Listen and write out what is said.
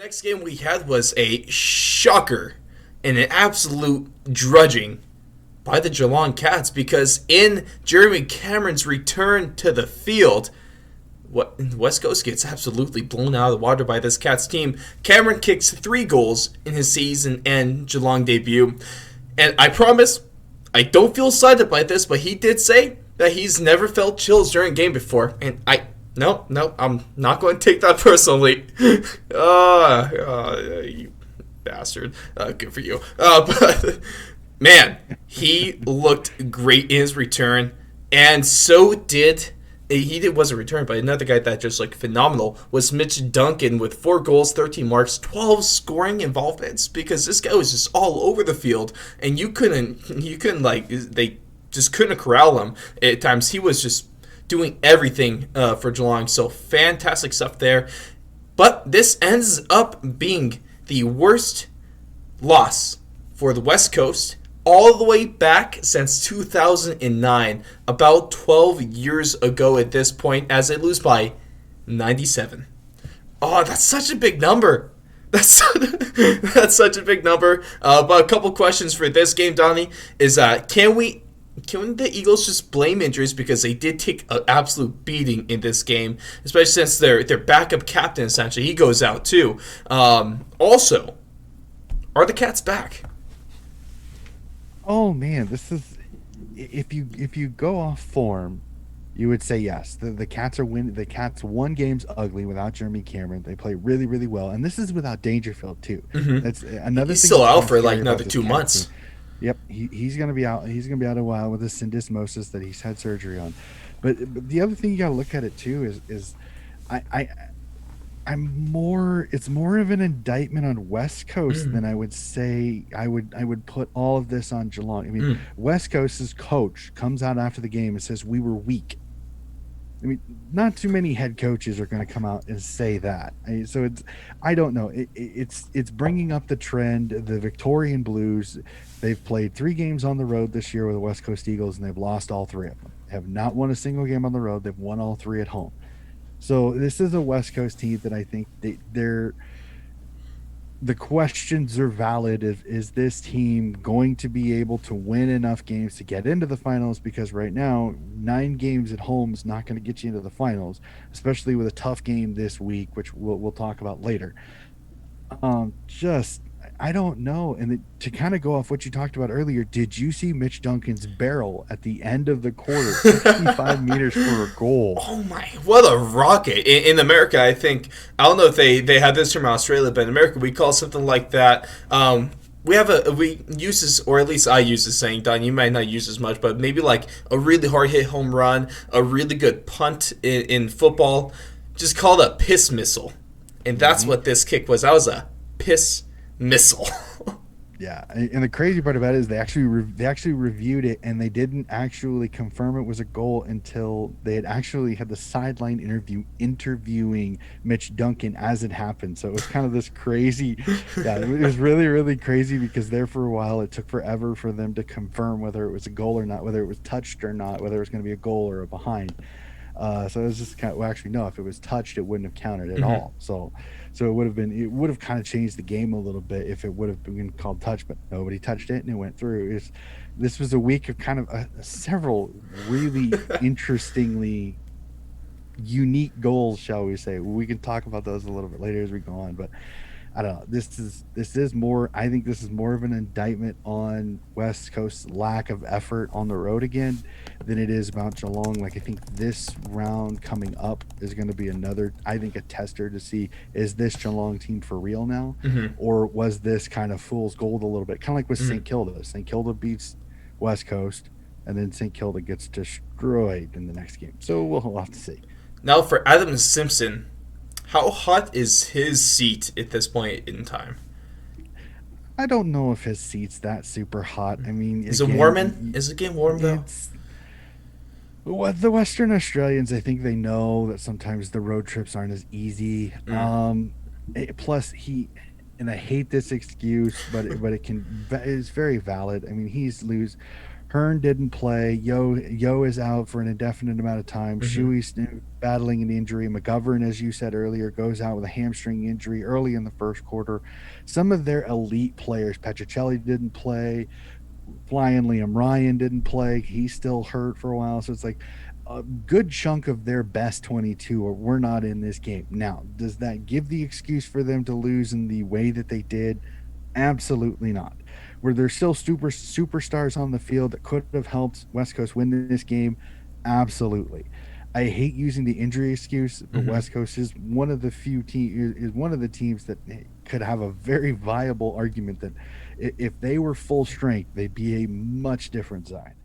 Next game we had was a shocker and an absolute drudging by the Geelong Cats because in Jeremy Cameron's return to the field, West Coast gets absolutely blown out of the water by this Cats team. Cameron kicks 3 goals in his season and Geelong debut. And I promise, I don't feel slighted by this, but he did say that he's never felt chills during a game before. And no, I'm not going to take that personally. You bastard. Good for you. But, man, he looked great in his return. And so did wasn't returned, but another guy that just looked phenomenal was Mitch Duncan with 4 goals, 13 marks, 12 scoring involvements because this guy was just all over the field and you couldn't they just couldn't corral him at times. He was just doing everything for Geelong, so fantastic stuff there. But this ends up being the worst loss for the West Coast all the way back since 2009, about 12 years ago at this point, as they lose by 97. Oh, that's such a big number. That's such a big number. But a couple questions for this game, Donnie, is can the Eagles just blame injuries because they did take an absolute beating in this game, especially since their backup captain, essentially, he goes out too. Also, are the Cats back? Oh man, this is if you go off form, you would say yes. The Cats are win. The Cats won games ugly without Jeremy Cameron. They play really really well, and this is without Dangerfield too. Mm-hmm. That's another He's thing. still That's out kind of for like scary about another this 2 Cats months. team. Yep, he's gonna be out. He's gonna be out a while with a syndesmosis that he's had surgery on. But the other thing you got to look at it too is I I'm more it's more of an indictment on West Coast Mm. than I would say I would put all of this on Geelong. I mean, Mm. West Coast's coach comes out after the game and says we were weak. I mean, not too many head coaches are going to come out and say that. So I don't know. It's bringing up the trend. The Victorian Blues, they've played 3 games on the road this year with the West Coast Eagles, and they've lost all 3 of them. Have not won a single game on the road. They've won all 3 at home. So this is a West Coast team that I think they're the questions are valid. Is this team going to be able to win enough games to get into the finals? Because right now, 9 games at home is not going to get you into the finals, especially with a tough game this week, which we'll talk about later. Just I don't know. And to kind of go off what you talked about earlier, did you see Mitch Duncan's barrel at the end of the quarter, 65 meters for a goal? Oh my, what a rocket. In America, I don't know if they have this from Australia, but in America we call something like that. We use this, or at least I use this saying, Don, you might not use as much, but maybe like a really hard hit home run, a really good punt in football, just called a piss missile. And that's Mm-hmm. what this kick was. That was a piss missile. Yeah, and the crazy part about it is they actually reviewed it and they didn't actually confirm it was a goal until they had actually had the sideline interviewing Mitch Duncan as it happened. So it was kind of this crazy. Yeah, it was really really crazy because there for a while it took forever for them to confirm whether it was a goal or not, whether it was touched or not, whether it was going to be a goal or a behind. So it was just kind of, well, actually, no, if it was touched, it wouldn't have counted at Mhm. all. So it would have kind of changed the game a little bit if it would have been called touch, but nobody touched it and it went through. This was a week of kind of several really interestingly unique goals, shall we say. We can talk about those a little bit later as we go on, but I don't know. This is more. I think this is more of an indictment on West Coast's lack of effort on the road again than it is about Geelong. Like I think this round coming up is going to be another. I think a tester to see is this Geelong team for real now, Mhm. or was this kind of fool's gold a little bit? Kind of like with Mhm. St Kilda. St Kilda beats West Coast, and then St Kilda gets destroyed in the next game. So we'll have to see. Now for Adam Simpson, how hot is his seat at this point in time? I don't know if his seat's that super hot. I mean, Is it again, warming? Is it getting warm though? it's what the Western Australians. I think they know that sometimes the road trips aren't as easy. Mm. Plus, and I hate this excuse, but it can it's very valid. I mean, he's lose Hearn didn't play. Yo is out for an indefinite amount of time. Hmm. Shuey's battling an injury. McGovern, as you said earlier, goes out with a hamstring injury early in the first quarter. Some of their elite players, Petricelli didn't play. Flying Liam Ryan didn't play. He's still hurt for a while. So it's like a good chunk of their best 22 were not in this game. Now, does that give the excuse for them to lose in the way that they did? Absolutely not. Were there still superstars on the field that could have helped West Coast win this game? Absolutely. I hate using the injury excuse, but Hmm. West Coast is one of the is one of the teams that could have a very viable argument that if they were full strength, they'd be a much different side.